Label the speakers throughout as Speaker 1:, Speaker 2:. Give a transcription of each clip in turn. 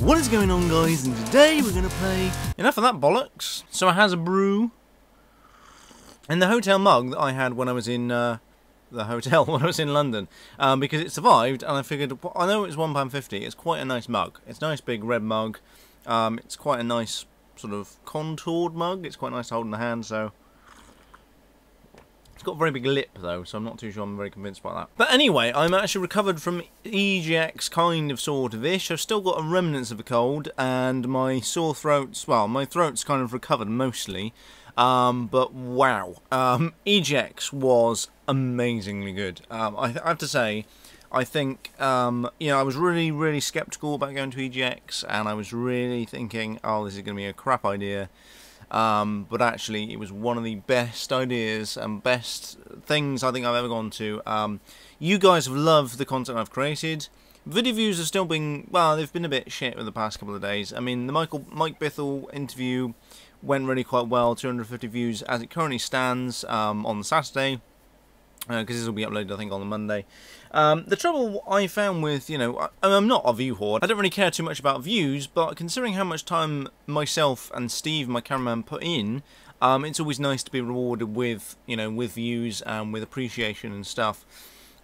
Speaker 1: What is going on, guys? And today we're going to play... Enough of that bollocks. So it has a brew. And the hotel mug that I had when I was in the hotel, when I was in London. Because it survived, and I figured, I know it's £1.50, it's quite a nice mug. It's a nice big red mug. It's quite a nice sort of contoured mug. It's quite nice to hold in the hand, so... It's got a very big lip though, so I'm not too sure I'm very convinced by that. But anyway, I'm actually recovered from EGX kind of sort of ish. I've still got a remnants of a cold, and my sore throat's, well, my throat's kind of recovered mostly. But wow, EGX was amazingly good. I have to say, I think, you know, I was really sceptical about going to EGX, and I was really thinking, oh, this is going to be a crap idea. But actually, it was one of the best ideas and best things I think I've ever gone to. You guys have loved the content I've created. Video views are still being, well, they've been a bit shit over the past couple of days. I mean, the Mike Bithell interview went really quite well, 250 views as it currently stands on the Saturday. Because this will be uploaded, I think, on the Monday. The trouble I found with, you know, I'm not a view hoard. I don't really care too much about views, but considering how much time myself and Steve, my cameraman, put in, it's always nice to be rewarded with, you know, with views and with appreciation and stuff.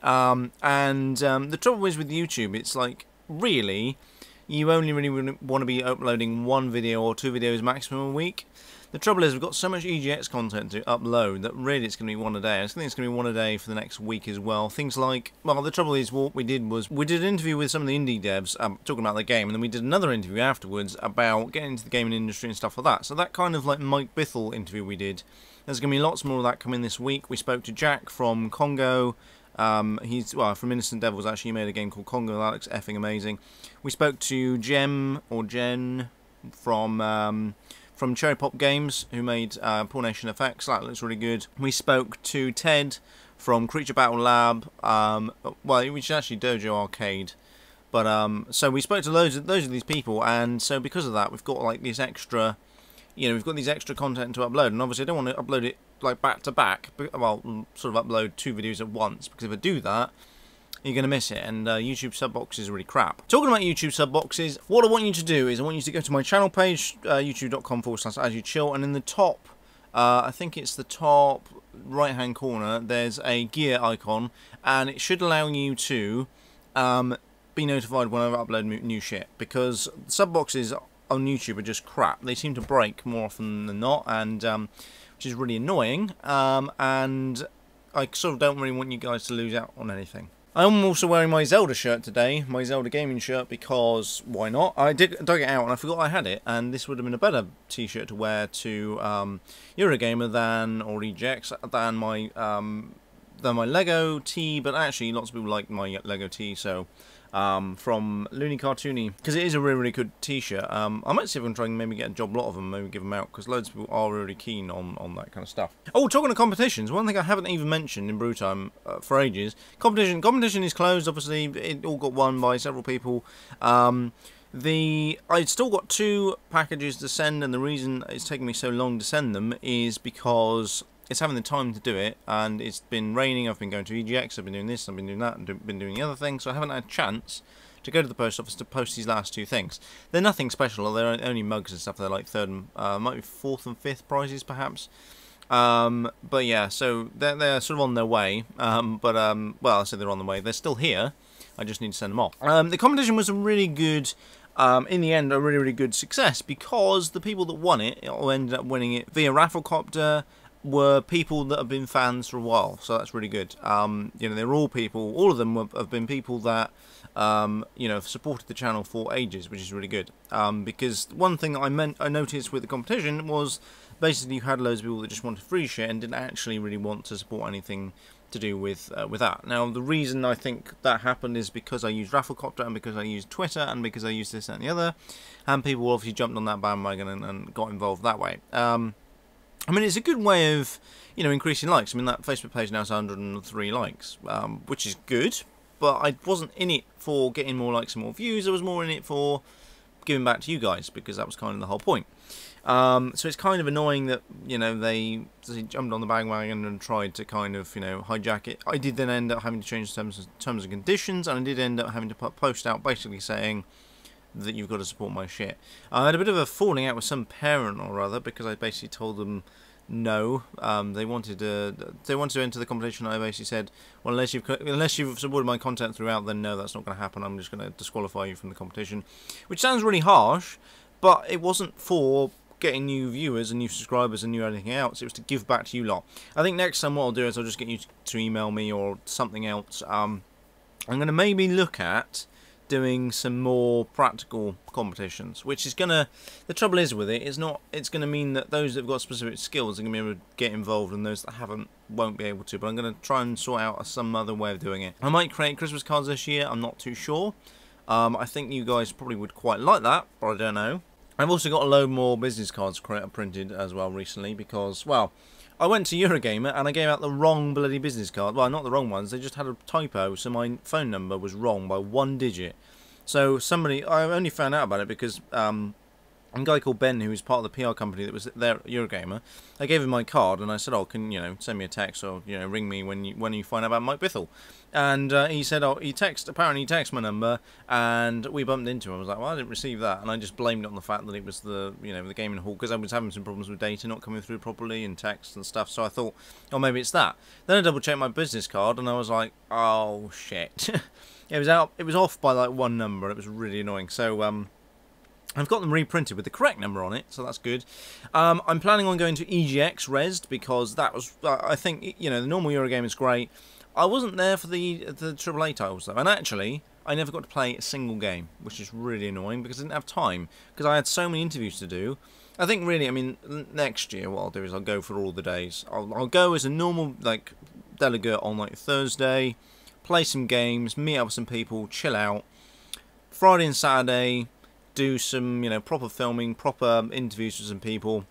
Speaker 1: The trouble is with YouTube, it's like, really, you only really want to be uploading one video or two videos maximum a week. The trouble is, we've got so much EGX content to upload that really it's going to be one a day. I think it's going to be one a day for the next week as well. Things like, well, the trouble is, what we did was, we did an interview with some of the indie devs talking about their game, and then we did another interview afterwards about getting into the gaming industry and stuff like that. So that kind of like Mike Bithell interview we did, there's going to be lots more of that coming this week. We spoke to Jack from Congo. He's, well, from Innocent Devils, actually. He made a game called Congo. That looks effing amazing. We spoke to Jen from Cherry Pop Games, who made Poor Nation Effects. That looks really good. We spoke to Ted from Creature Battle Lab, well, which is actually Dojo Arcade. But so we spoke to loads of these people, and so because of that, we've got like this extra, you know, we've got these extra content to upload, and obviously I don't want to upload it like back to back. Well, sort of upload two videos at once, because if I do that, you're going to miss it, and YouTube sub boxes are really crap. Talking about YouTube sub boxes, what I want you to do is I want you to go to my channel page, youtube.com/AsYouChill, and in the top, I think it's the top right hand corner, there's a gear icon, and it should allow you to be notified whenever I upload new shit, because sub boxes on YouTube are just crap. They seem to break more often than not, and which is really annoying, and I sort of don't really want you guys to lose out on anything. I'm also wearing my Zelda shirt today, my Zelda gaming shirt, because why not? I dug it out and I forgot I had it, and this would have been a better t-shirt to wear to Eurogamer than, or EGX, than my Lego tee, but actually lots of people like my Lego tee, so from Looney Cartoony, because it is a really good t-shirt. I might see if I can try and maybe get a job lot of them, maybe give them out, because loads of people are really keen on that kind of stuff. Oh, talking of competitions, one thing I haven't even mentioned in Brew Time for ages, competition is closed, obviously. It all got won by several people. I still got 2 packages to send, and the reason it's taking me so long to send them is because it's having the time to do it, and it's been raining. I've been going to EGX, I've been doing this, I've been doing that, and been doing the other thing, so I haven't had a chance to go to the post office to post these last 2 things. They're nothing special, they're only mugs and stuff. They're like 3rd and, might be 4th and 5th prizes perhaps. But yeah, so they're sort of on their way, well, I say they're on the way, they're still here, I just need to send them off. The competition was a really good, in the end, a really good success, because the people that won it, or ended up winning it via Rafflecopter, were people that have been fans for a while, so that's really good. You know, they're all people, all of them have been people that, you know, have supported the channel for ages, which is really good. Because one thing that I noticed with the competition was basically you had loads of people that just wanted free shit and didn't actually really want to support anything to do with that. Now, the reason I think that happened is because I used Rafflecopter, and because I used Twitter, and because I used this and the other, and people obviously jumped on that bandwagon and got involved that way. I mean, it's a good way of, you know, increasing likes. I mean, that Facebook page now has 103 likes, which is good, but I wasn't in it for getting more likes and more views. I was more in it for giving back to you guys, because that was kind of the whole point. So it's kind of annoying that, you know, they jumped on the bandwagon and tried to kind of, you know, hijack it. I did then end up having to change the terms and conditions, and I did end up having to put a post out basically saying that you've got to support my shit. I had a bit of a falling out with some parent or other because I basically told them no. They wanted to enter the competition. I basically said, well, unless you've supported my content throughout, then no, that's not going to happen. I'm just going to disqualify you from the competition, which sounds really harsh, but it wasn't for getting new viewers and new subscribers and new anything else. It was to give back to you lot. I think next time what I'll do is I'll just get you to email me or something else. I'm going to maybe look at doing some more practical competitions, which is gonna, the trouble is with it, it's going to mean that those that have got specific skills are going to be able to get involved and those that haven't won't be able to, but I'm going to try and sort out some other way of doing it. I might create Christmas cards this year, I'm not too sure. I think you guys probably would quite like that, but I don't know. I've also got a load more business cards printed as well recently because, well, I went to Eurogamer and I gave out the wrong bloody business card. Well, not the wrong ones, they just had a typo, so my phone number was wrong by 1 digit. So I only found out about it because a guy called Ben, who was part of the PR company that was there at Eurogamer, I gave him my card and I said, oh, can you send me a text or ring me when you find out about Mike Bithell. And he said, oh, apparently he texted my number and we bumped into him. I was like, well, I didn't receive that, and I just blamed it on the fact that it was the gaming hall, because I was having some problems with data not coming through properly and text and stuff. So I thought, oh, maybe it's that. Then I double checked my business card and I was like, oh shit. It was off by like 1 number. It was really annoying. So I've got them reprinted with the correct number on it, so that's good. I'm planning on going to EGX Resd because that was, I think, the normal Eurogame is great. I wasn't there for the AAA titles though, and actually I never got to play a single game, which is really annoying because I didn't have time because I had so many interviews to do. I think really, I mean, next year what I'll do is I'll go for all the days. I'll go as a normal delegate on Thursday, play some games, meet up with some people, chill out. Friday and Saturday, do some proper filming, proper interviews with some people.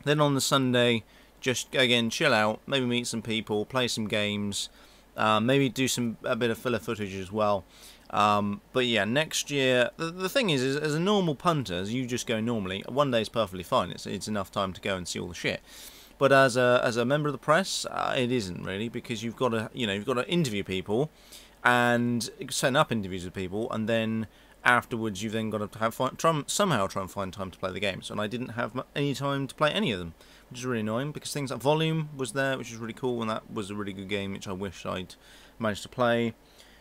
Speaker 1: Then on the Sunday, just again chill out, maybe meet some people, play some games, maybe do a bit of filler footage as well. But yeah, next year the thing is as a normal punter, as you just go normally, 1 day is perfectly fine. It's enough time to go and see all the shit. But as a member of the press, it isn't really, because you've got to interview people and set up interviews with people, and then afterwards you've then got to somehow try and find time to play the games, and I didn't have any time to play any of them, which is really annoying, because things like Volume was there, which was really cool, and that was a really good game which I wish I'd managed to play.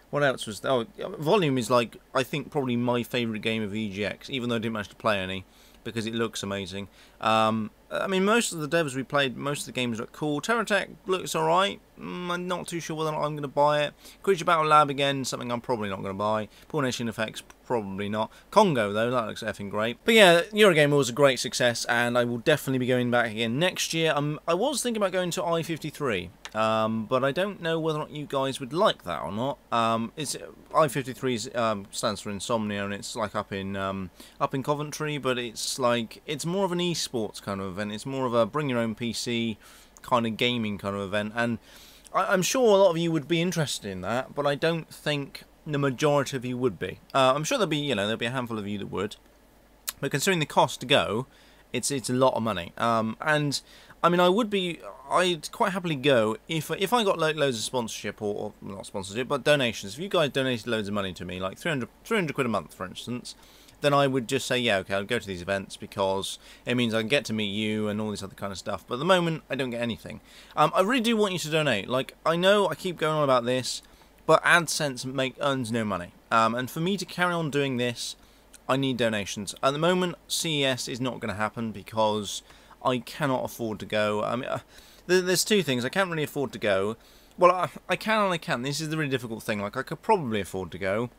Speaker 1: What else was there? Oh, Volume is I think probably my favourite game of EGX, even though I didn't manage to play any, because it looks amazing. I mean, most of the devs we played, most of the games look cool. Terratech looks alright. I'm not too sure whether or not I'm going to buy it. Creature Battle Lab, again, something I'm probably not going to buy. Poor Nation Effects, probably not. Congo, though, that looks effing great. But yeah, Eurogamer was a great success, and I will definitely be going back again next year. I was thinking about going to I-53. But I don't know whether or not you guys would like that or not. I-53 stands for Insomnia, and it's up in Coventry, but it's more of an esports kind of event. It's more of a bring your own PC kind of gaming kind of event, and I'm sure a lot of you would be interested in that, but I don't think the majority of you would be. I'm sure there'll be a handful of you that would, but considering the cost to go, it's a lot of money. And I mean, I'd quite happily go if I got loads of sponsorship, or not sponsorship, but donations. If you guys donated loads of money to me, like 300 quid a month, for instance, then I would just say, yeah, okay, I'll go to these events because it means I can get to meet you and all this other kind of stuff. But at the moment, I don't get anything. I really do want you to donate. I know I keep going on about this, but AdSense earns no money. And for me to carry on doing this, I need donations. At the moment, CES is not going to happen because I cannot afford to go. I mean, there's two things. I can't really afford to go. Well, I can and I can't. This is the really difficult thing. I could probably afford to go,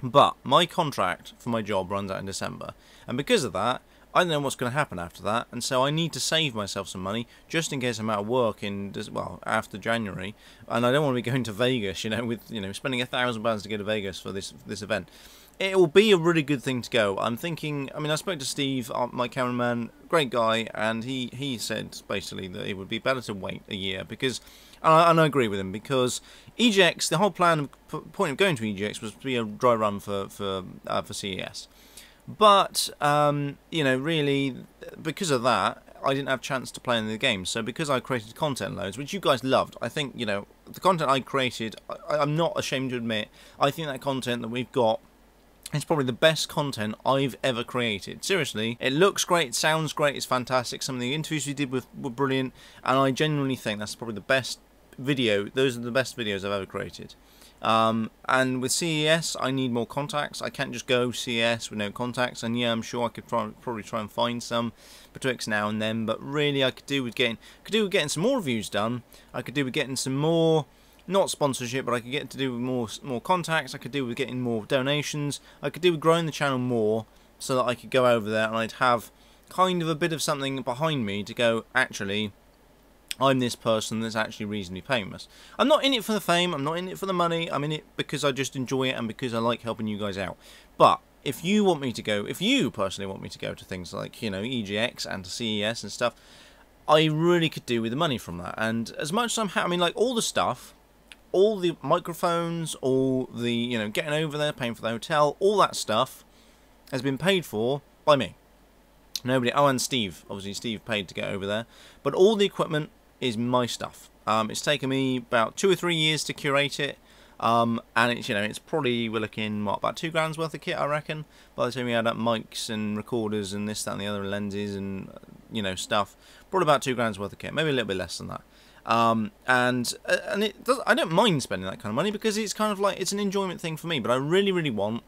Speaker 1: but my contract for my job runs out in December, and because of that, I don't know what's going to happen after that, and so I need to save myself some money just in case I'm out of work after January, and I don't want to be going to Vegas, with spending £1,000 to go to Vegas for this event. It will be a really good thing to go. I'm thinking, I mean, I spoke to Steve, my cameraman, great guy, and he said basically that it would be better to wait a year because, and I agree with him, because EGX, the whole point of going to EGX was to be a dry run for CES. But, really, because of that, I didn't have a chance to play any of the games. So because I created content loads, which you guys loved, I think, the content I created, I'm not ashamed to admit, I think that content that we've got It's probably the best content I've ever created. Seriously, it looks great, it sounds great, it's fantastic. Some of the interviews we did were brilliant, and I genuinely think that's probably the best video. Those are the best videos I've ever created. And with CES, I need more contacts. I can't just go CES with no contacts. And yeah, I'm sure I could probably try and find some betwixt now and then. But really, I could do with getting some more reviews done. I could do with getting some more, not sponsorship, but I could get to do with more contacts. I could do with getting more donations. I could do with growing the channel more, so that I could go over there and I'd have kind of a bit of something behind me to go, actually, I'm this person that's actually reasonably famous. I'm not in it for the fame, I'm not in it for the money, I'm in it because I just enjoy it and because I like helping you guys out. But if you want me to go, if you personally want me to go to things like, you know, EGX and to CES and stuff, I really could do with the money from that. And as much as I'm happy, I mean, like, all the stuff, all the microphones, all the, you know, getting over there, paying for the hotel, all that stuff has been paid for by me. Nobody, oh, and Steve, obviously Steve paid to get over there, but all the equipment is my stuff. It's taken me about 2 or 3 years to curate it, and it's, you know, it's probably, we're looking, what, about $2,000 worth of kit, I reckon, by the time we add up mics and recorders and this, that and the other, lenses and, you know, stuff. Probably about $2,000 worth of kit, maybe a little bit less than that. And it does, I don't mind spending that kind of money because it's kind of like, it's an enjoyment thing for me, but I really, really want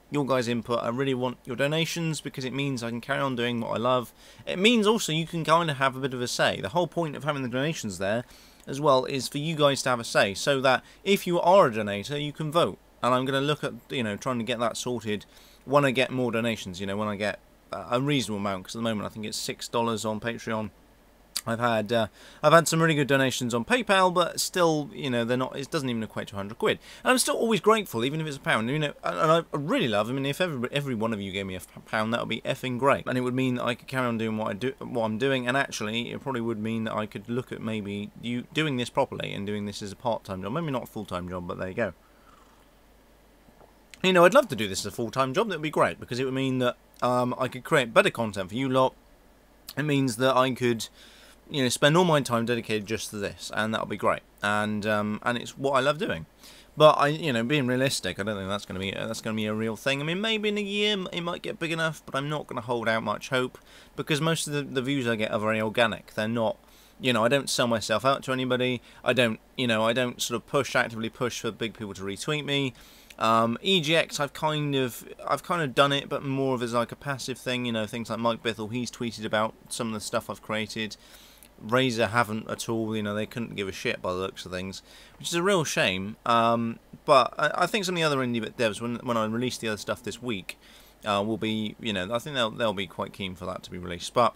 Speaker 1: your guys' input. I really want your donations because it means I can carry on doing what I love. It means also you can kind of have a bit of a say. The whole point of having the donations there as well is for you guys to have a say, so that if you are a donator, you can vote. And I'm going to look at, you know, trying to get that sorted when I get more donations, you know, when I get a reasonable amount, because at the moment I think it's $6 on Patreon. I've had some really good donations on PayPal, but still, you know, they're not. It doesn't even equate to 100 quid. And I'm still always grateful, even if it's a pound. You know, and I really love. I mean, if every one of you gave me a pound, that would be effing great, and it would mean that I could carry on doing what I'm doing. And actually, it probably would mean that I could look at maybe doing this properly and doing this as a part-time job. Maybe not a full-time job, but there you go. You know, I'd love to do this as a full-time job. That would be great because it would mean that I could create better content for you lot. It means that I could, you know, spend all my time dedicated just to this, and that'll be great. And it's what I love doing. But you know, being realistic, I don't think that's going to be a real thing. I mean, maybe in a year it might get big enough, but I'm not going to hold out much hope because most of the views I get are very organic. They're not, you know, I don't sell myself out to anybody. I don't, you know, I don't sort of actively push for big people to retweet me. EGX, I've kind of done it, but more of as like a passive thing. You know, things like Mike Bithell, he's tweeted about some of the stuff I've created. Razer haven't at all. You know, they couldn't give a shit by the looks of things, which is a real shame. But I think some of the other indie devs, when I release the other stuff this week, will be, you know, I think they'll be quite keen for that to be released. But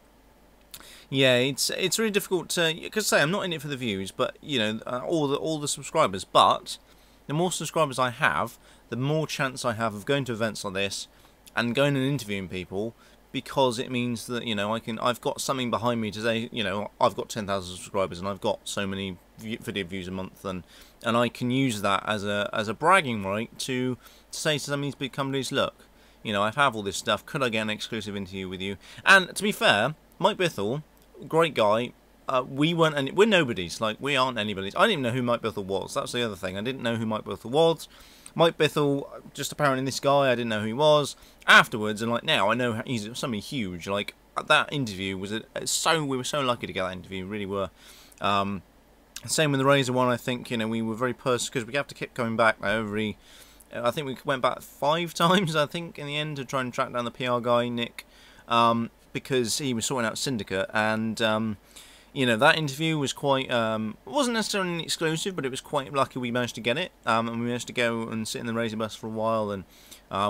Speaker 1: yeah, it's really difficult to, because say I'm not in it for the views, but you know, all the subscribers. But the more subscribers I have, the more chance I have of going to events like this and going and interviewing people, because it means that, you know, I've got something behind me to say, you know, I've got 10,000 subscribers and I've got so many video views a month, and I can use that as a bragging right to say to some of these big companies, look, you know, I have all this stuff, could I get an exclusive interview with you? And to be fair, Mike Bithell, great guy. We're nobodies, like, we aren't anybody's. I didn't even know who Mike Bithell was. That's the other thing. I didn't know who Mike Bithell was. Mike Bithell, just apparently this guy, I didn't know who he was. Afterwards, and like now, I know he's somebody huge. Like, that interview was we were so lucky to get that interview, really were. Same with the Razer one. I think, you know, we were very personal because we have to keep coming back every. I think we went back 5 times. I think in the end to try and track down the PR guy Nick, because he was sorting out Syndicate, and you know, that interview was quite, it wasn't necessarily an exclusive, but it was quite lucky we managed to get it, and we managed to go and sit in the Razer bus for a while, and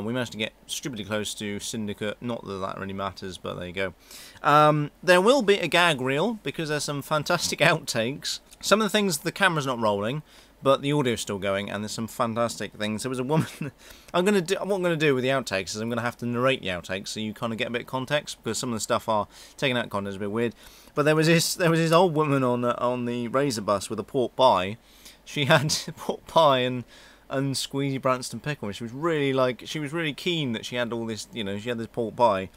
Speaker 1: we managed to get stupidly close to Syndicate. Not that that really matters, but there you go. There will be a gag reel, because there's some fantastic outtakes. Some of the things, the camera's not rolling, but the audio's still going, and there's some fantastic things. There was a woman. What I'm going to do with the outtakes is I'm going to have to narrate the outtakes, so you kind of get a bit of context, because some of the stuff are taken out context is a bit weird. But there was this old woman on the Razer bus with a pork pie. She had pork pie and squeezy Branston pickle. She was really keen that she had all this, you know, she had this pork pie.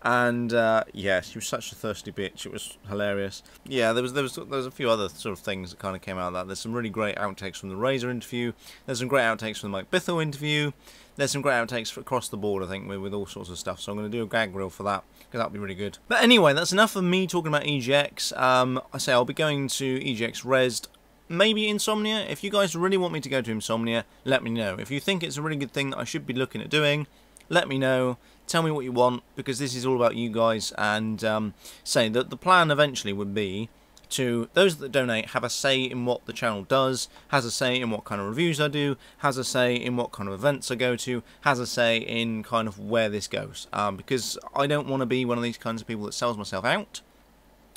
Speaker 1: And yeah, she was such a thirsty bitch. It was hilarious. Yeah, there was a few other sort of things that kind of came out of that. There's some really great outtakes from the Razor interview. There's some great outtakes from the Mike Bithell interview. There's some great outtakes across the board, I think, with all sorts of stuff. So I'm going to do a gag reel for that, because that'll be really good. But anyway, that's enough of me talking about EGX. I say I'll be going to EGX Resd. Maybe Insomnia. If you guys really want me to go to Insomnia, let me know. If you think it's a really good thing that I should be looking at doing, let me know. Tell me what you want, because this is all about you guys. And say that the plan eventually would be to, those that donate have a say in what the channel does, has a say in what kind of reviews I do, has a say in what kind of events I go to, has a say in kind of where this goes. Because I don't want to be one of these kinds of people that sells myself out.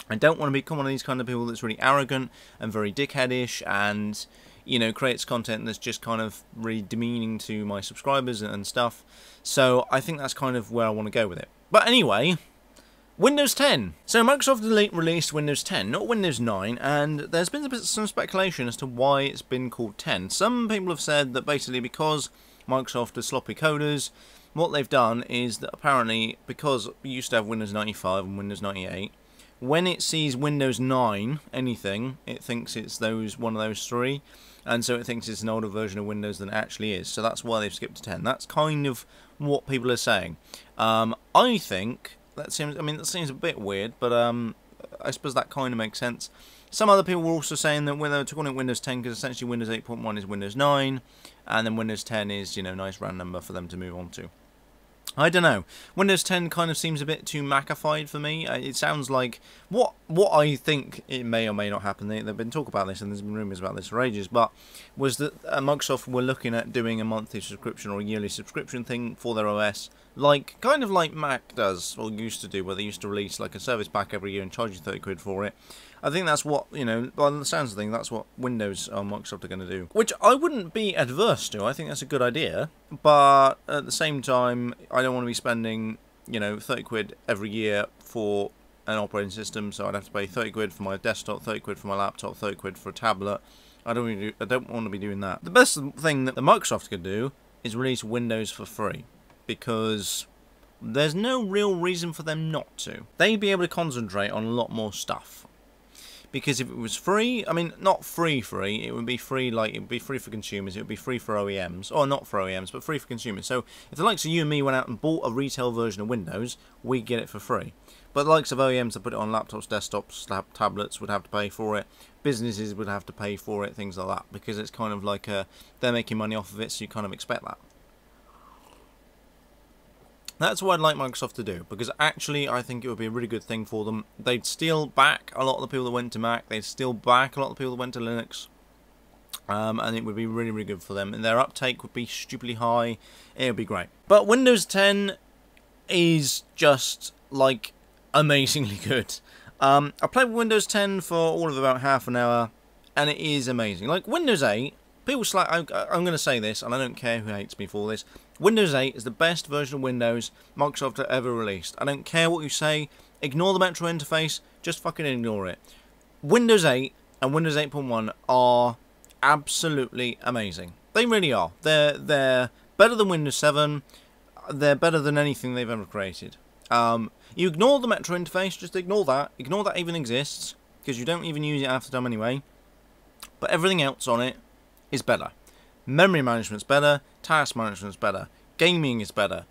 Speaker 1: I don't want to become one of these kind of people that's really arrogant and very dickheadish and, you know, creates content that's just kind of really demeaning to my subscribers and stuff. So I think that's kind of where I want to go with it. But anyway, Windows 10. So Microsoft released Windows 10, not Windows 9, and there's been some speculation as to why it's been called 10. Some people have said that basically because Microsoft are sloppy coders, what they've done is that apparently because we used to have Windows 95 and Windows 98, when it sees Windows 9 anything, it thinks it's one of those three, and so it thinks it's an older version of Windows than it actually is. So that's why they've skipped to 10. That's kind of what people are saying. I think that seems a bit weird, but I suppose that kind of makes sense. Some other people were also saying that when they were calling it Windows 10, because essentially Windows 8.1 is Windows 9, and then Windows 10 is, you know, a nice round number for them to move on to. I don't know. Windows 10 kind of seems a bit too Macified for me. It sounds like what I think it may or may not happen. They've been talking about this, and there's been rumours about this for ages. But was that Microsoft were looking at doing a monthly subscription or a yearly subscription thing for their OS, kind of like Mac does or used to do, where they used to release like a service pack every year and charge you 30 quid for it. I think that's what, you know, by the sounds of things, that's what Windows Microsoft are going to do. Which I wouldn't be adverse to. I think that's a good idea. But at the same time, I don't want to be spending, you know, 30 quid every year for an operating system. So I'd have to pay 30 quid for my desktop, 30 quid for my laptop, 30 quid for a tablet. I don't want to be doing that. The best thing that the Microsoft could do is release Windows for free, because there's no real reason for them not to. They'd be able to concentrate on a lot more stuff. Because if it was free, I mean, not free, it would be free, like, it would be free for consumers, it would be free for OEMs, or not for OEMs, but free for consumers. So, if the likes of you and me went out and bought a retail version of Windows, we get it for free. But the likes of OEMs that put it on laptops, desktops, tablets would have to pay for it, businesses would have to pay for it, things like that, because it's kind of like they're making money off of it, so you kind of expect that. That's what I'd like Microsoft to do, because actually I think it would be a really good thing for them. They'd steal back a lot of the people that went to Mac, they'd steal back a lot of the people that went to Linux, and it would be really, really good for them. And their uptake would be stupidly high, it would be great. But Windows 10 is just, like, amazingly good. I played with Windows 10 for all of about half an hour, and it is amazing. Like, Windows 8, people slack. I'm going to say this, and I don't care who hates me for this. Windows 8 is the best version of Windows Microsoft have ever released. I don't care what you say. Ignore the Metro interface. Just fucking ignore it. Windows 8 and Windows 8.1 are absolutely amazing. They really are. They're better than Windows 7. They're better than anything they've ever created. You ignore the Metro interface. Just ignore that. Ignore that even exists, because you don't even use it half the time anyway. But everything else on it is better. Memory management's better, task management's better, gaming is better,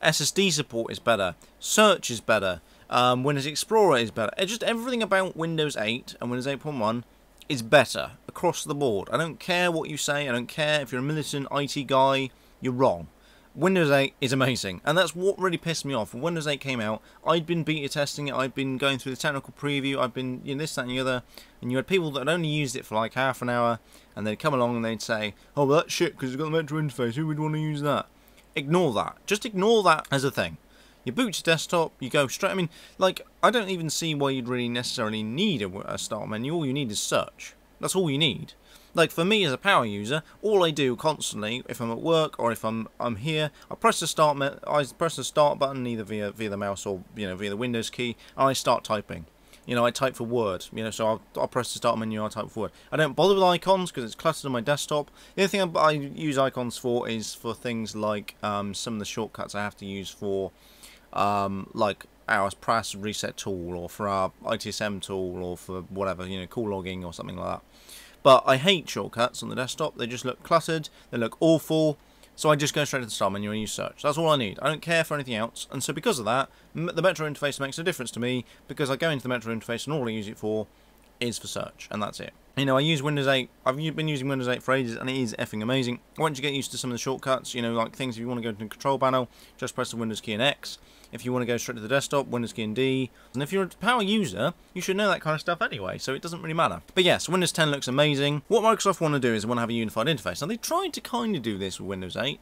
Speaker 1: SSD support is better, search is better, Windows Explorer is better. Just everything about Windows 8 and Windows 8.1 is better across the board. I don't care what you say, I don't care if you're a militant IT guy, you're wrong. Windows 8 is amazing, and that's what really pissed me off. When Windows 8 came out, I'd been beta testing it, I'd been going through the technical preview, I'd been, you know, this, that and the other, and you had people that had only used it for like half an hour, and they'd come along and they'd say, oh, well, that's shit because it's got the Metro interface, who would want to use that? Ignore that. Just ignore that as a thing. You boot your desktop, you go straight, I mean, like, I don't even see why you'd really necessarily need a start menu. All you need is search. That's all you need. Like, for me as a power user, all I do constantly, if I'm at work or if I'm here, I press the start button either via the mouse or, you know, via the Windows key, and I start typing. You know, I type for Word, you know, so I'll press the start menu, I'll type for Word. I don't bother with icons because it's clustered on my desktop. The other thing I use icons for is for things like some of the shortcuts I have to use for, like, our press reset tool, or for our ITSM tool, or for whatever, you know, call logging or something like that. But I hate shortcuts on the desktop. They just look cluttered, they look awful, so I just go straight to the start menu and use search. That's all I need. I don't care for anything else, and so because of that, the Metro interface makes a difference to me, because I go into the Metro interface and all I use it for is for search, and that's it. You know, I use Windows 8, I've been using Windows 8 for ages, and it is effing amazing. Once you get used to some of the shortcuts, you know, like things, if you want to go to the control panel, just press the Windows key and X. If you want to go straight to the desktop, Windows key and D. And if you're a power user, you should know that kind of stuff anyway, so it doesn't really matter. But yes, Windows 10 looks amazing. What Microsoft want to do is they want to have a unified interface. Now, they tried to kind of do this with Windows 8,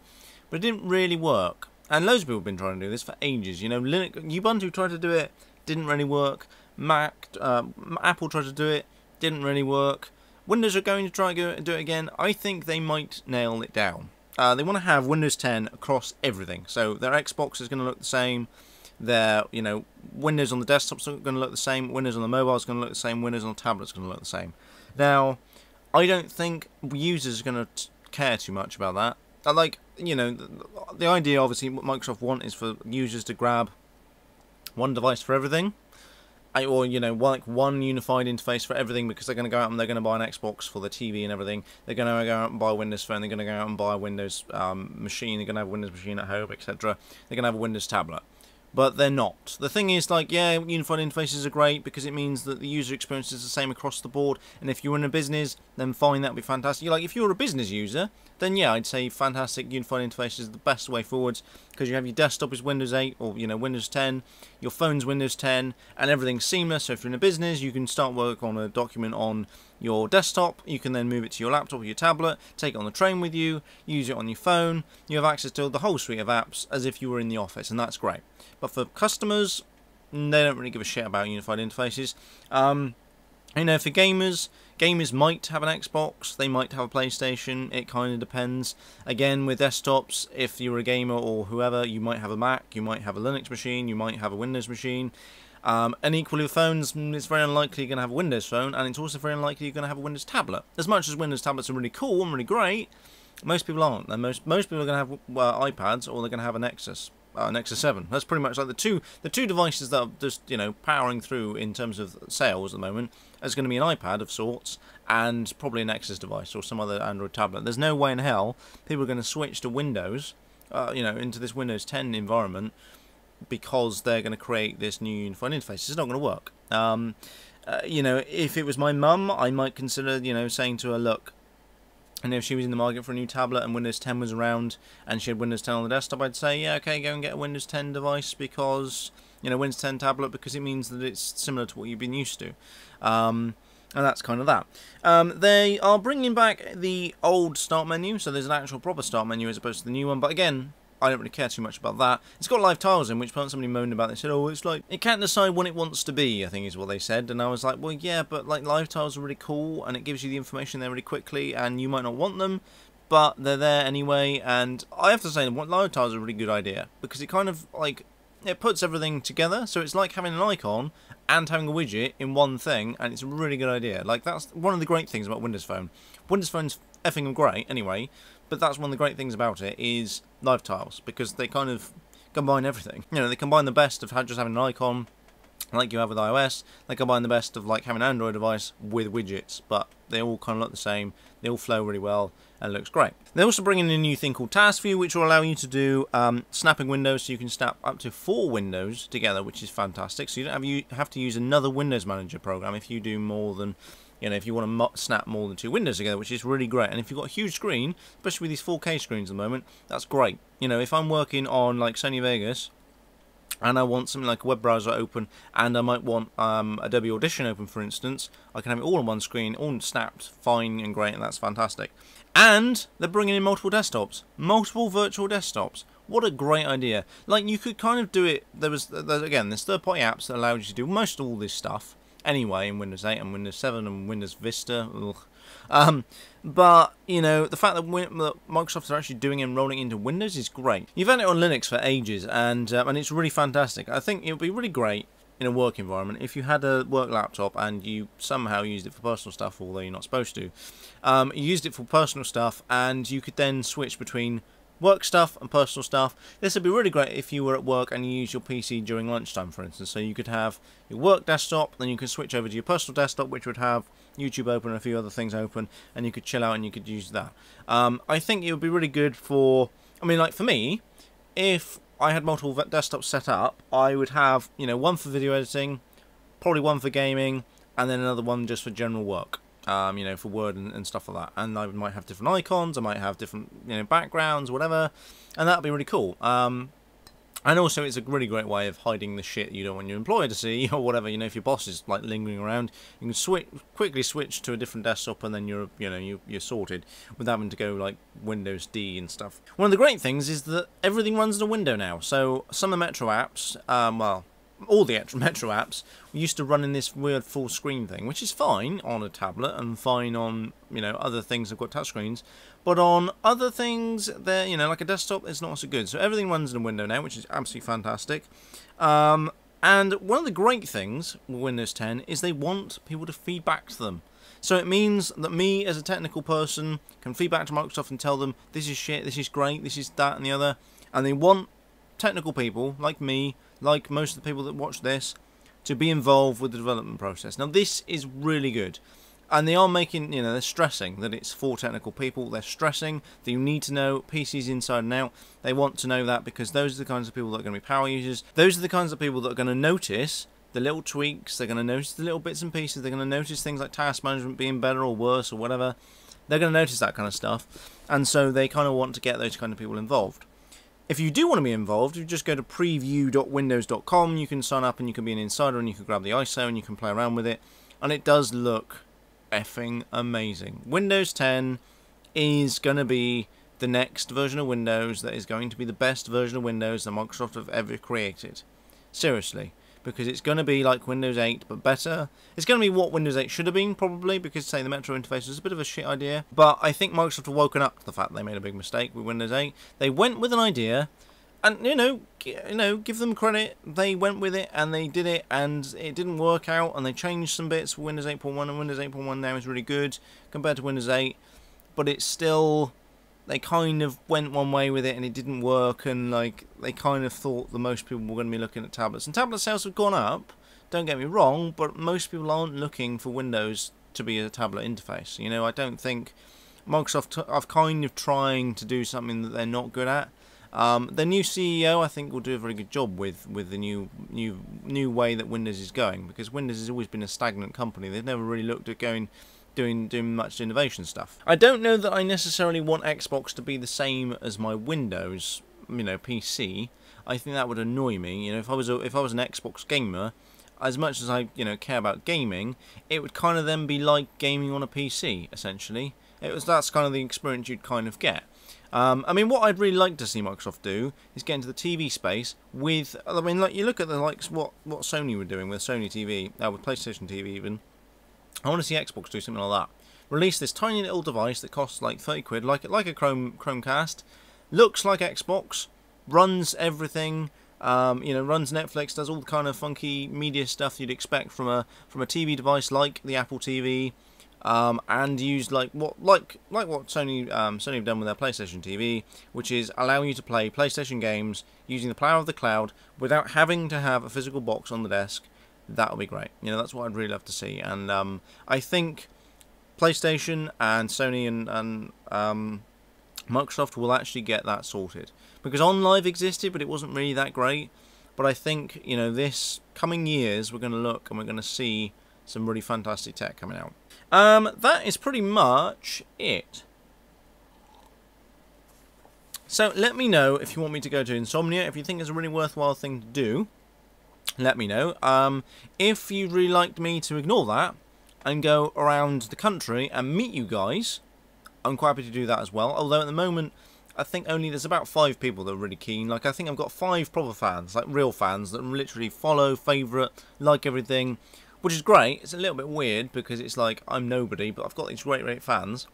Speaker 1: but it didn't really work. And loads of people have been trying to do this for ages. You know, Ubuntu tried to do it, didn't really work. Apple tried to do it, didn't really work. Windows are going to try and do it again. I think they might nail it down. They want to have Windows 10 across everything. So their Xbox is going to look the same. Their, you know, Windows on the desktop is going to look the same. Windows on the mobile is going to look the same. Windows on the tablet is going to look the same. Now, I don't think users are going to care too much about that. Like, you know, the idea, obviously, what Microsoft want is for users to grab one device for everything. Or, you know, like one unified interface for everything, because they're going to go out and they're going to buy an Xbox for the TV and everything. They're going to go out and buy a Windows Phone. They're going to go out and buy a Windows machine. They're going to have a Windows machine at home, etc. They're going to have a Windows tablet. But they're not. The thing is, like, yeah, unified interfaces are great because it means that the user experience is the same across the board. And if you're in a business, then fine, that would be fantastic. Like, if you're a business user, then yeah, I'd say fantastic unified interface is the best way forwards, because you have your desktop is Windows 8 or, you know, Windows 10, your phone's Windows 10, and everything's seamless. So if you're in a business, you can start work on a document on your desktop, you can then move it to your laptop or your tablet, take it on the train with you, use it on your phone. You have access to the whole suite of apps as if you were in the office, and that's great. But for customers, they don't really give a shit about unified interfaces. You know, for gamers might have an Xbox, they might have a PlayStation, it kind of depends. Again, with desktops, if you're a gamer or whoever, you might have a Mac, you might have a Linux machine, you might have a Windows machine. And equally with phones, it's very unlikely you're going to have a Windows phone, and it's also very unlikely you're going to have a Windows tablet. As much as Windows tablets are really cool and really great, most people aren't. And most people are going to have iPads, or they're going to have a Nexus 7. That's pretty much like the two devices that are just, you know, powering through in terms of sales at the moment. There's going to be an iPad of sorts, and probably a Nexus device or some other Android tablet. There's no way in hell people are going to switch to Windows, you know, into this Windows 10 environment, because they're going to create this new unified interface. It's not going to work. You know, if it was my mum, I might consider, you know, saying to her, look, and if she was in the market for a new tablet and Windows 10 was around and she had Windows 10 on the desktop, I'd say, yeah, okay, go and get a Windows 10 device, because, you know, Windows 10 tablet, because it means that it's similar to what you've been used to. And that's kind of that. They are bringing back the old start menu, so there's an actual proper start menu as opposed to the new one, but again, I don't really care too much about that. It's got live tiles in, which somebody moaned about. They said, oh, it's like, it can't decide what it wants to be, I think is what they said. And I was like, well, yeah, but like live tiles are really cool, and it gives you the information there really quickly, and you might not want them, but they're there anyway. And I have to say, live tiles are a really good idea, because it kind of, like, it puts everything together. So it's like having an icon and having a widget in one thing, and it's a really good idea. Like, that's one of the great things about Windows Phone. Windows Phone's effing great anyway, but that's one of the great things about it is live tiles, because they kind of combine everything. You know, they combine the best of just having an icon, like you have with iOS. They combine the best of like having an Android device with widgets, but they all kind of look the same. They all flow really well, and it looks great. They're also bringing in a new thing called Task View, which will allow you to do snapping windows, so you can snap up to 4 windows together, which is fantastic. So you don't have to use another Windows Manager program if you do more than, you know, if you want to snap more than 2 windows together, which is really great. And if you've got a huge screen, especially with these 4K screens at the moment, that's great. You know, if I'm working on like Sony Vegas, and I want something like a web browser open, and I might want Adobe Audition open, for instance, I can have it all on one screen, all snapped, fine and great, and that's fantastic. And they're bringing in multiple desktops, multiple virtual desktops. What a great idea! Like, you could kind of do it. There's third-party apps that allow you to do most of all this stuff anyway in Windows 8 and Windows 7 and Windows Vista. But, you know, the fact that Microsoft are actually doing it and rolling it into Windows is great. You've had it on Linux for ages, and it's really fantastic. I think it would be really great in a work environment if you had a work laptop and you somehow used it for personal stuff, although you're not supposed to. You used it for personal stuff, and you could then switch between work stuff and personal stuff. This would be really great if you were at work and you use your PC during lunchtime, for instance. So you could have your work desktop, then you could switch over to your personal desktop, which would have YouTube open and a few other things open, and you could chill out and you could use that. I think it would be really good for, I mean, like for me, if I had multiple desktops set up, I would have, you know, one for video editing, probably one for gaming, and then another one just for general work. You know, for Word and stuff like that. And I might have different icons, I might have different, you know, backgrounds, whatever, and that'd be really cool. And also, it's a really great way of hiding the shit you don't want your employer to see, or whatever. You know, if your boss is like lingering around, you can quickly switch to a different desktop, and then you're sorted without having to go like Windows D and stuff. One of the great things is that everything runs in a window now. So some of the Metro apps, well, all the Metro apps used to run in this weird full screen thing, which is fine on a tablet and fine on, you know, other things that have got touchscreens, but on other things, they're, you know, like a desktop, it's not so good. So everything runs in a window now, which is absolutely fantastic. And one of the great things with Windows 10 is they want people to feed back to them. So it means that me as a technical person can feed back to Microsoft and tell them this is shit, this is great, this is that and the other, and they want technical people like me, like most of the people that watch this, to be involved with the development process. Now this is really good, and they are making, you know, they're stressing that it's for technical people. They're stressing that you need to know PCs inside and out. They want to know that because those are the kinds of people that are going to be power users. Those are the kinds of people that are going to notice the little tweaks. They're going to notice the little bits and pieces. They're going to notice things like task management being better or worse or whatever. They're going to notice that kind of stuff, and so they kind of want to get those kind of people involved. If you do want to be involved, you just go to preview.windows.com, you can sign up and you can be an insider and you can grab the ISO and you can play around with it. And it does look effing amazing. Windows 10 is going to be the next version of Windows that is going to be the best version of Windows that Microsoft have ever created. Seriously. Because it's going to be like Windows 8, but better. It's going to be what Windows 8 should have been, probably, because, say, the Metro interface was a bit of a shit idea. But I think Microsoft have woken up to the fact they made a big mistake with Windows 8. They went with an idea, and, you know, give them credit. They went with it, and they did it, and it didn't work out, and they changed some bits for Windows 8.1, and Windows 8.1 now is really good compared to Windows 8. But it's still... They kind of went one way with it and it didn't work, and like they kind of thought that most people were going to be looking at tablets. And tablet sales have gone up, don't get me wrong, but most people aren't looking for Windows to be a tablet interface. You know, I don't think Microsoft are kind of trying to do something that they're not good at. The new CEO, I think, will do a very good job with the new way that Windows is going, because Windows has always been a stagnant company. They've never really looked at doing much innovation stuff. I don't know that I necessarily want Xbox to be the same as my Windows, you know, PC. I think that would annoy me. You know, if I was an Xbox gamer, as much as I, you know, care about gaming, it would kind of then be like gaming on a PC, essentially. That's kind of the experience you'd kind of get. I mean, what I'd really like to see Microsoft do is get into the TV space with, I mean, like you look at the likes what Sony were doing with Sony TV, with PlayStation TV even. I want to see Xbox do something like that. Release this tiny little device that costs like 30 quid, like a Chromecast, looks like Xbox, runs everything, you know, runs Netflix, does all the kind of funky media stuff you'd expect from a TV device like the Apple TV, and use like what Sony have done with their PlayStation TV, which is allow you to play PlayStation games using the power of the cloud without having to have a physical box on the desk. That would be great. You know, that's what I'd really love to see. And I think PlayStation and Sony and Microsoft will actually get that sorted. Because OnLive existed, but it wasn't really that great. But I think, you know, this coming years, we're going to look and we're going to see some really fantastic tech coming out. That is pretty much it. So let me know if you want me to go to Insomnia, if you think it's a really worthwhile thing to do. Let me know. If you'd really like me to ignore that and go around the country and meet you guys, I'm quite happy to do that as well. Although at the moment, I think only there's about 5 people that are really keen. Like, I think I've got 5 proper fans, like real fans, that literally follow, favourite, like everything, which is great. It's a little bit weird because it's like I'm nobody, but I've got these great fans.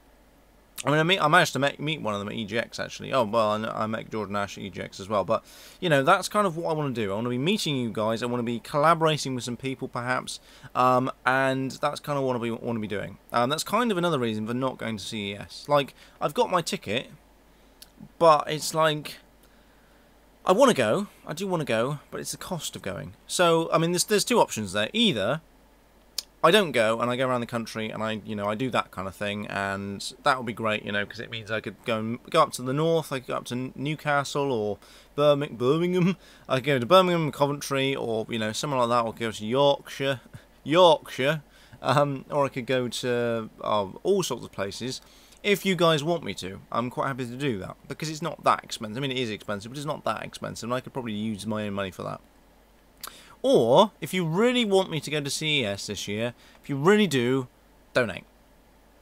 Speaker 1: I mean, I managed to meet one of them at EGX, actually. Oh, well, I met Jordan Ash at EGX as well. But, you know, that's kind of what I want to do. I want to be meeting you guys. I want to be collaborating with some people, perhaps. And that's kind of what I want to be doing. That's kind of another reason for not going to CES. Like, I've got my ticket. but it's like, I want to go, I do want to go, but it's the cost of going. So, I mean, there's two options there. Either I don't go and I go around the country and I do that kind of thing, and that would be great, because it means I could go up to the north, I could go up to Newcastle or Birmingham. I could go to Birmingham, Coventry, or somewhere like that, or go to Yorkshire, or I could go to all sorts of places. If you guys want me to, I'm quite happy to do that, because it's not that expensive. I mean, it is expensive, but it's not that expensive, and I could probably use my own money for that. Or, if you really want me to go to CES this year, if you really do, donate.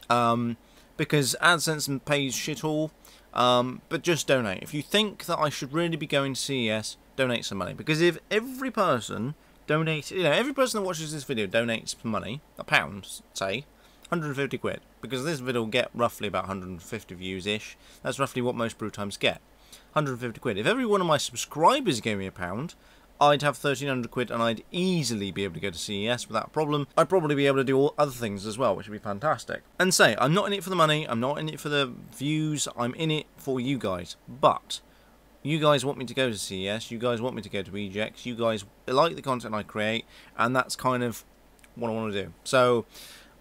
Speaker 1: Because AdSense pays shit all, but just donate. If you think that I should really be going to CES, donate some money. Because if every person donates, every person that watches this video donates money, £1, say, 150 quid, because this video will get roughly about 150 views-ish. That's roughly what most brew times get. 150 quid. If every one of my subscribers gave me £1, I'd have 1,300 quid and I'd easily be able to go to CES without a problem. I'd probably be able to do all other things as well, which would be fantastic. And say, I'm not in it for the money, I'm not in it for the views, I'm in it for you guys. But you guys want me to go to CES, you guys want me to go to EGX, you guys like the content I create, and that's kind of what I want to do. So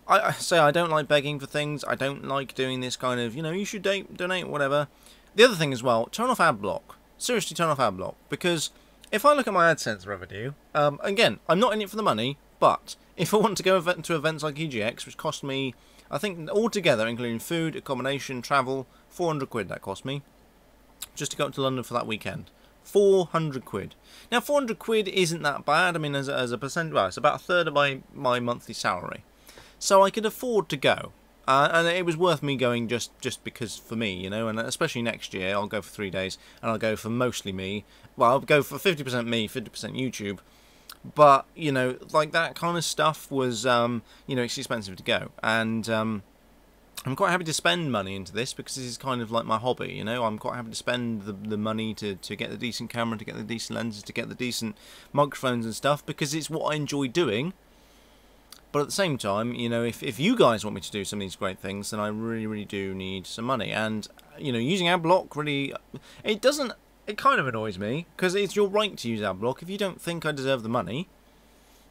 Speaker 1: I say I don't like begging for things. I don't like doing this kind of, you should donate, whatever. The other thing as well, turn off ad block. Seriously, turn off ad block. Because if I look at my AdSense revenue, again, I'm not in it for the money, but if I want to go to events like EGX, which cost me, I think altogether, including food, accommodation, travel, 400 quid that cost me, just to go up to London for that weekend. 400 quid. Now, 400 quid isn't that bad. I mean, as a percent, well, it's about a third of my monthly salary. So I could afford to go, and it was worth me going just because for me, and especially next year, I'll go for 3 days, and I'll go for mostly me. Well, I'll go for 50% me, 50% YouTube, but, like that kind of stuff was, it's expensive to go, and I'm quite happy to spend money into this, because this is kind of like my hobby, I'm quite happy to spend the money to get the decent camera, to get the decent lenses, to get the decent microphones and stuff, because it's what I enjoy doing. But at the same time, if you guys want me to do some of these great things, then I really, really do need some money. And, using AdBlock really, it kind of annoys me, because it's your right to use AdBlock. If you don't think I deserve the money,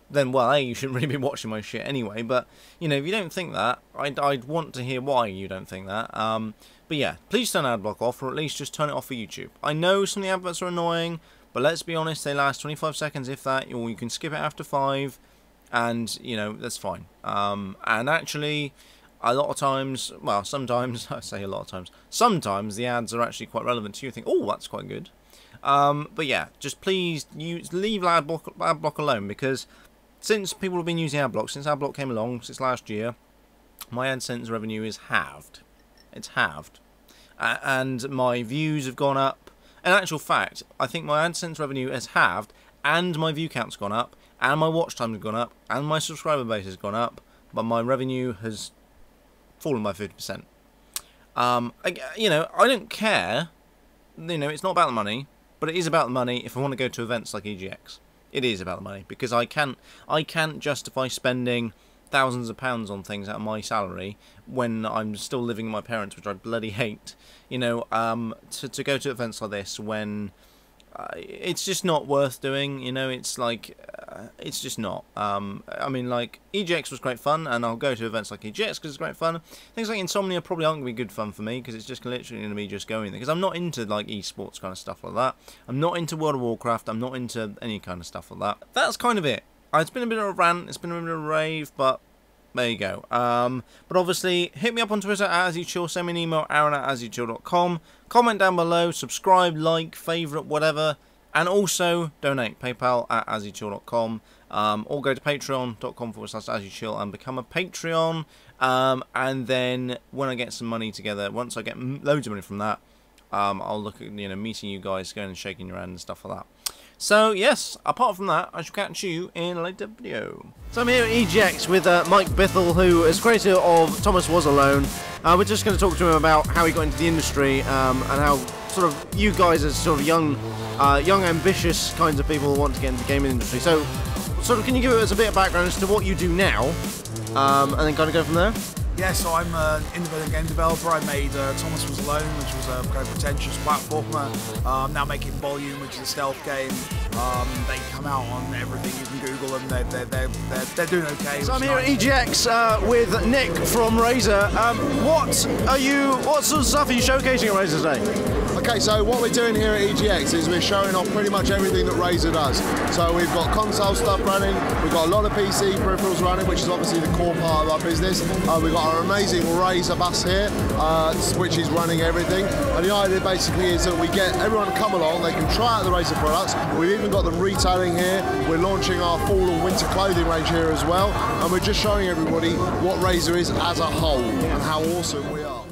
Speaker 1: then, well, A, you shouldn't really be watching my shit anyway. But, if you don't think that, I'd want to hear why you don't think that. But yeah, please turn AdBlock off, or at least just turn it off for YouTube. I know some of the adverts are annoying, but let's be honest, they last 25 seconds, if that, or you can skip it after 5. And, that's fine. And actually, a lot of times, well, sometimes, I say a lot of times, sometimes the ads are actually quite relevant to you. You think, oh, that's quite good. But yeah, just please leave AdBlock alone, because since people have been using AdBlock, since AdBlock came along, since last year, my AdSense revenue is halved. It's halved. And my views have gone up. In actual fact, I think my AdSense revenue has halved, and my view count's gone up, and my watch time has gone up, and my subscriber base has gone up, but my revenue has fallen by 50%. I don't care. It's not about the money, but it is about the money if I want to go to events like EGX. It is about the money, because I can't justify spending thousands of pounds on things out of my salary when I'm still living with my parents, which I bloody hate. To go to events like this when it's just not worth doing. It's like it's just not. I mean, like, EGX was great fun, and I'll go to events like EGX because it's great fun. Things like Insomnia probably aren't going to be good fun for me, because it's just literally going to be just going there, because I'm not into like esports kind of stuff like that. I'm not into World of Warcraft. I'm not into any kind of stuff like that. That's kind of it. It's been a bit of a rant. It's been a bit of a rave, but there you go. But obviously, hit me up on Twitter at AzzyChill, send me an email, aaron@azzychill.com, comment down below, subscribe, like, favourite, whatever, and also donate, paypal@azzychill.com, or go to patreon.com/AzzyChill and become a Patreon, and then when I get some money together, once I get loads of money from that, I'll look at, meeting you guys, going and shaking your hand and stuff like that. So, yes, apart from that, I shall catch you in a later video. So I'm here at EGX with Mike Bithell, who is creator of Thomas Was Alone. We're just going to talk to him about how he got into the industry, and how sort of you guys as sort of young, ambitious kinds of people want to get into the gaming industry. So, sort of, can you give us a bit of background as to what you do now, and then kind of go from there?
Speaker 2: Yeah, so I'm an independent game developer. I made Thomas Was Alone, which was a kind of pretentious platformer. I'm now making Volume, which is a stealth game. They come out on everything. You can Google them. They're doing okay.
Speaker 3: So I'm here at EGX with Nick from Razer. What sort of stuff are you showcasing at Razer today?
Speaker 4: Okay, so what we're doing here at EGX is we're showing off pretty much everything that Razer does. So we've got console stuff running, we've got a lot of PC peripherals running, which is obviously the core part of our business. We've got our amazing Razer bus here, which is running everything. And the idea basically is that we get everyone to come along, they can try out the Razer products. We've even got them retailing here. We're launching our fall and winter clothing range here as well. And we're just showing everybody what Razer is as a whole and how awesome we are.